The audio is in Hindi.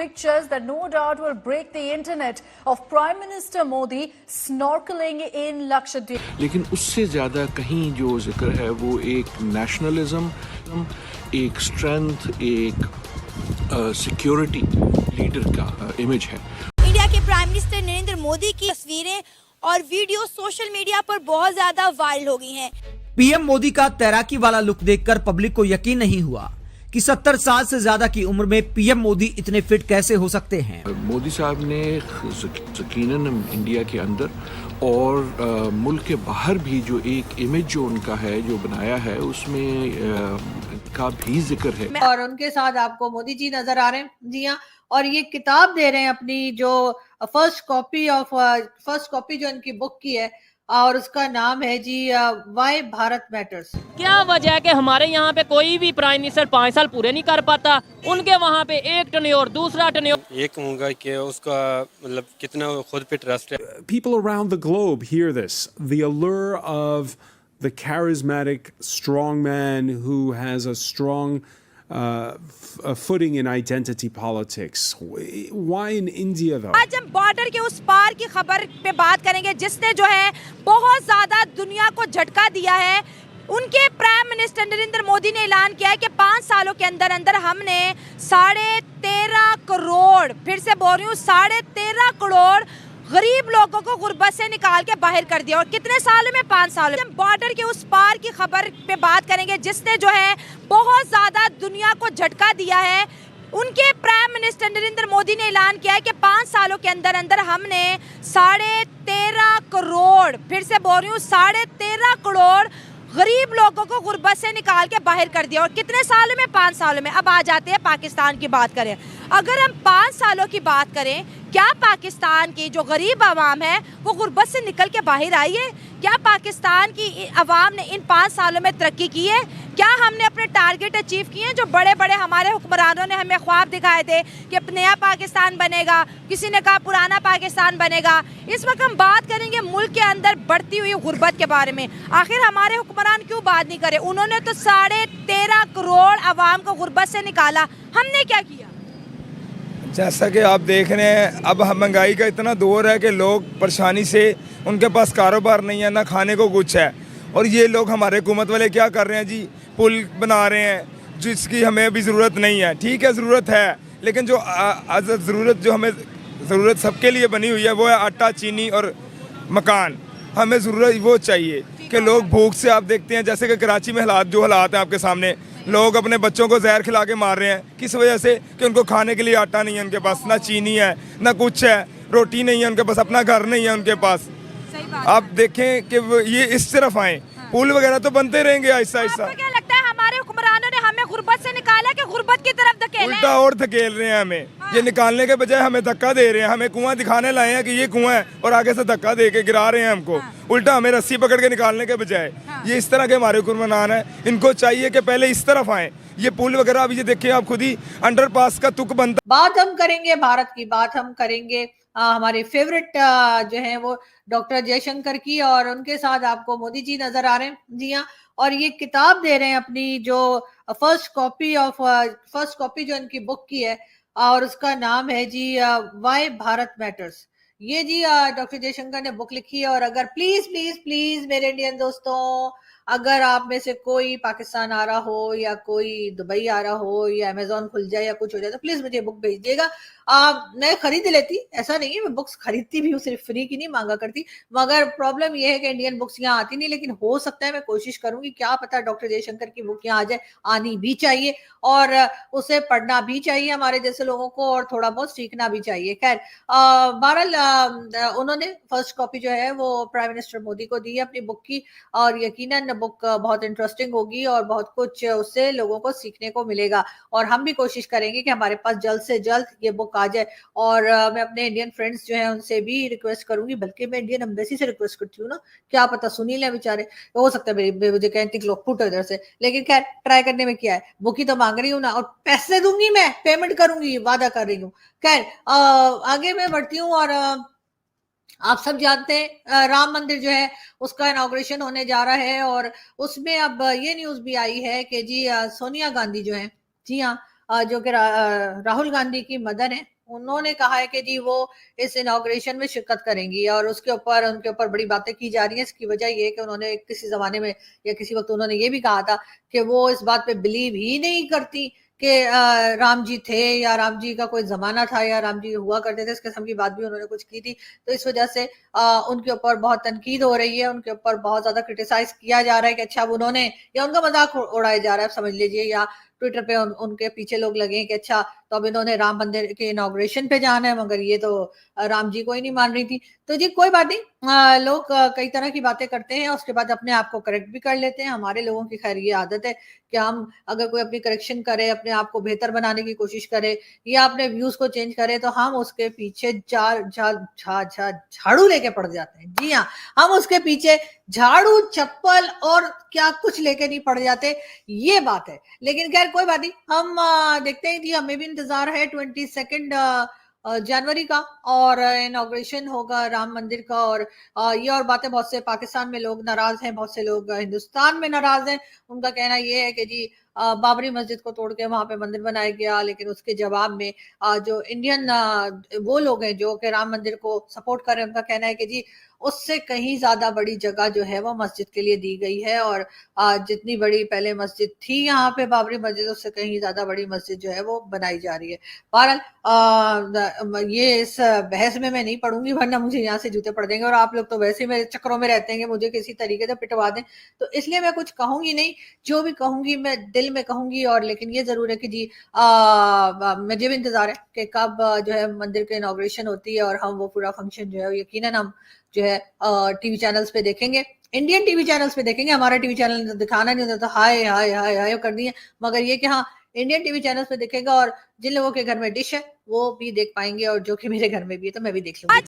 pictures that no doubt will break the internet of Prime Minister Modi snorkeling in Lakshadweep. लेकिन उससे ज़्यादा कहीं जो जिक्र है वो एक नेशनलिज्म, एक स्ट्रेंथ, एक सिक्योरिटी लीडर का इमेज है। इंडिया के प्राइम मिनिस्टर नरेंद्र मोदी की तस्वीरें और वीडियो सोशल मीडिया पर बहुत ज्यादा वायरल हो गई हैं। पीएम मोदी का तैराकी वाला लुक देखकर पब्लिक को यकीन नहीं हुआ कि 70 साल से ज्यादा की उम्र में पीएम मोदी इतने फिट कैसे हो सकते हैं। मोदी साहब ने यकीनन इंडिया के अंदर और मुल्क के बाहर भी जो एक इमेज जो उनका है जो बनाया है उसमें का भी जिक्र है। और उनके साथ आपको मोदी जी नजर आ रहे हैं। जी हाँ, और ये किताब दे रहे हैं अपनी जो फर्स्ट कॉपी जो इनकी बुक की है और उसका नाम है जी वाई भारत मैटर्स। क्या वजह है कि हमारे यहाँ पे कोई भी प्राइम मिनिस्टर 5 साल पूरे नहीं कर पाता, उनके वहाँ पे एक टन्योर दूसरा टन्योर। ये कहूँगा कि उसका मतलब कितना खुद पे ट्रस्ट है। People around the globe hear this, the allure of the charismatic strong man who has a strong a footing in identity politics. Why in India though? आज हम बॉर्डर के उस पार की खबर पे बात करेंगे जिसने जो है बहुत ज्यादा दुनिया को झटका दिया है। उनके प्राइम मिनिस्टर नरेंद्र मोदी ने ऐलान किया है कि 5 सालों के अंदर अंदर हमने 13.5 करोड़, फिर से बोल रही हूँ 13.5 करोड़ गरीब लोगों को गुर्बत से निकाल के बाहर कर दिया। और कितने सालों में? 5 सालों में। बॉर्डर के उस पार की खबर पे बात करेंगे जिसने जो है बहुत ज्यादा दुनिया को झटका दिया है। उनके प्राइम मिनिस्टर नरेंद्र मोदी ने ऐलान किया है कि 5 सालों के अंदर अंदर हमने 13.5 करोड़, फिर से बोल रही हूँ 13.5 करोड़ गरीब लोगों को गुर्बत से निकाल के बाहर कर दिया। और कितने सालों में? 5 सालों में। अब आ जाते हैं पाकिस्तान की बात करें। अगर हम 5 सालों की बात करें, क्या पाकिस्तान की जो गरीब आवाम है वो गुर्बत से निकल के बाहर आई है? क्या पाकिस्तान की आवाम ने इन 5 सालों में तरक्की की है? क्या हमने अपने टारगेट अचीव किए हैं? जो बड़े बड़े हमारे हुक्मरानों ने हमें ख्वाब दिखाए थे कि नया पाकिस्तान बनेगा, किसी ने कहा पुराना पाकिस्तान बनेगा। इस वक्त हम बात करेंगे मुल्क के अंदर बढ़ती हुई गुर्बत के बारे में। आखिर हमारे हुक्मरान क्यों बात नहीं करे? उन्होंने तो 13.5 करोड़ आवाम को गुर्बत से निकाला। हमने क्या किया? जैसा कि आप देख रहे हैं, अब महंगाई का इतना दौर है कि लोग परेशानी से, उनके पास कारोबार नहीं है, ना खाने को कुछ है। और ये लोग हमारे हुकूमत वाले क्या कर रहे हैं जी, पुल बना रहे हैं जिसकी हमें अभी ज़रूरत नहीं है। ठीक है, ज़रूरत है, लेकिन जो हमें ज़रूरत सबके लिए बनी हुई है वो है आटा, चीनी और मकान। हमें ज़रूरत वो चाहिए कि लोग भूख से, आप देखते हैं जैसे कि कराची में जो हालात हैं आपके सामने, लोग अपने बच्चों को जहर खिला के मार रहे हैं। किस वजह से? कि उनको खाने के लिए आटा नहीं है उनके पास, ना चीनी है, ना कुछ है, रोटी नहीं है उनके पास, अपना घर नहीं है उनके पास। आप देखें कि ये इस तरफ आए, पुल वगैरह तो बनते रहेंगे आहिस्ता आहिस्ता। क्या लगता है हमारे हुक्मरानों ने हमें गुर्बत से निकाला कि गुर्बत की तरफ धकेला? उल्टा और धकेल रहे हैं हमें। ये निकालने के बजाय हमें धक्का दे रहे हैं। हमें कुआं दिखाने लाए हैं कि ये कुआं है और आगे से धक्का दे के गिरा रहे हैं हमको। उल्टा हमें रस्सी पकड़ के निकालने के बजाय ये इस तरह के हमारे हुक्मरान हैं। इनको चाहिए कि पहले इस तरफ आए। ये पुल वगैरह अभी ये देखिए आप खुद ही, अंडरपास का तुक बनता। बात हम करेंगे भारत की, बात हम करेंगे हमारे फेवरेट जो है वो डॉक्टर जयशंकर की, और उनके साथ आपको मोदी जी नजर आ रहे हैं। जी हाँ, और ये किताब दे रहे हैं अपनी जो फर्स्ट कॉपी जो इनकी बुक की है और उसका नाम है जी वाई भारत मैटर्स। ये जी डॉक्टर जयशंकर ने बुक लिखी है। और अगर प्लीज प्लीज प्लीज मेरे इंडियन दोस्तों, अगर आप में से कोई पाकिस्तान आ रहा हो या कोई दुबई आ रहा हो या अमेजोन खुल जाए या कुछ हो जाए तो प्लीज मुझे बुक भेज दिएगा। मैं खरीद लेती, ऐसा नहीं है, मैं बुक्स खरीदती भी हूँ, सिर्फ फ्री की नहीं मांगा करती। मगर प्रॉब्लम ये है कि इंडियन बुक्स यहाँ आती नहीं, लेकिन हो सकता है मैं कोशिश करूंगी, क्या पता डॉक्टर जयशंकर की बुक यहाँ आ जाए। आनी भी चाहिए और उसे पढ़ना भी चाहिए हमारे जैसे लोगों को, और थोड़ा बहुत सीखना भी चाहिए। खैर, बहरहाल उन्होंने फर्स्ट कॉपी जो है वो प्राइम मिनिस्टर मोदी को दी है अपनी बुक की, और यकीनन बुक बहुत इंटरेस्टिंग होगी और बहुत कुछ उससे लोगों को सीखने को मिलेगा। और हम भी कोशिश करेंगे कि हमारे पास जल्द से जल्द ये बुक आ जाए। और मैं अपने इंडियन फ्रेंड्स जो हैं उनसे भी रिक्वेस्ट करूंगी, बल्कि मैं इंडियन एम्बेसी से रिक्वेस्ट करती हूँ ना, क्या पता सुनी ले बेचारे, हो सकता है मुझे कहते लोग फुट इधर से, लेकिन खैर ट्राई करने में क्या है, बुक ही तो मांग रही हूँ ना, और पैसे दूंगी, मैं पेमेंट करूंगी, वादा कर रही हूँ। खैर आगे मैं बढ़ती हूँ। और आप सब जानते हैं राम मंदिर जो है उसका इनॉग्रेशन होने जा रहा है, और उसमें अब ये न्यूज भी आई है कि जी सोनिया गांधी जो है, जी हाँ, जो कि राहुल गांधी की मदर है, उन्होंने कहा है कि जी वो इस इनॉग्रेशन में शिरकत करेंगी और उनके ऊपर बड़ी बातें की जा रही हैं। इसकी वजह ये है कि उन्होंने किसी जमाने में या किसी वक्त उन्होंने ये भी कहा था कि वो इस बात पे बिलीव ही नहीं करती कि राम जी थे या राम जी का कोई जमाना था या राम जी हुआ करते थे। इस किस्म की बात भी उन्होंने कुछ की थी। तो इस वजह से उनके ऊपर बहुत तनकीद हो रही है, उनके ऊपर बहुत ज्यादा क्रिटिसाइज किया जा रहा है कि अच्छा अब उन्होंने, या उनका मजाक उड़ाया जा रहा है समझ लीजिए, या ट्विटर पे उनके पीछे लोग लगे हैं कि अच्छा तो अब इन्होंने राम मंदिर के इनॉग्रेशन पे जाना है, मगर ये तो राम जी को ही नहीं मान रही थी। तो जी कोई बात नहीं, लोग कई तरह की बातें करते हैं, उसके बाद अपने आप को करेक्ट भी कर लेते हैं। हमारे लोगों की खैर ये आदत है कि हम अगर कोई अपनी करेक्शन करे, अपने आप को बेहतर बनाने की कोशिश करे या अपने व्यूज को चेंज करे, तो हम उसके पीछे झाड़ू लेके पड़ जाते हैं। जी हाँ, हम उसके पीछे झाड़ू, चप्पल और क्या कुछ लेके नहीं पड़ जाते, ये बात है। लेकिन खैर कोई बात नहीं, हम देखते हैं जी, हमें भी इंतजार है 22 जनवरी का, और इनॉग्रेशन होगा राम मंदिर का। और ये और बातें, बहुत से पाकिस्तान में लोग नाराज हैं, बहुत से लोग हिंदुस्तान में नाराज हैं। उनका कहना ये है कि जी बाबरी मस्जिद को तोड़ के वहां पे मंदिर बनाया गया, लेकिन उसके जवाब में जो इंडियन वो लोग हैं जो कि राम मंदिर को सपोर्ट कर रहे हैं, उनका कहना है कि जी उससे कहीं ज्यादा बड़ी जगह जो है वो मस्जिद के लिए दी गई है, और जितनी बड़ी पहले मस्जिद थी यहाँ पे बाबरी मस्जिद, उससे कहीं ज्यादा बड़ी मस्जिद जो है वो बनाई जा रही है। बहरहाल ये इस बहस में मैं नहीं पढ़ूंगी, वरना मुझे यहाँ से जूते पड़ देंगे, और आप लोग तो वैसे ही मेरे चक्करों में रहते हैं कि मुझे किसी तरीके से पिटवा दें, तो इसलिए मैं कुछ कहूंगी नहीं। जो भी कहूंगी मैं दिल में कहूंगी। और लेकिन ये जरूर है कि जी मुझे भी इंतजार है कि कब जो है मंदिर की इनॉग्रेशन होती है, और हम वो पूरा फंक्शन जो है यकीनन हम जो है टीवी चैनल्स पे देखेंगे, इंडियन टीवी चैनल्स पे देखेंगे। हमारा टीवी चैनल दिखाना नहीं होता तो हाय हाय हाय हाय कर दिए, मगर ये कि हाँ इंडियन टीवी चैनल्स पे देखेगा, और जिन लोगों के घर में डिश है वो भी देख पाएंगे, और जो कि मेरे घर में भी है तो मैं भी देख लूंगी।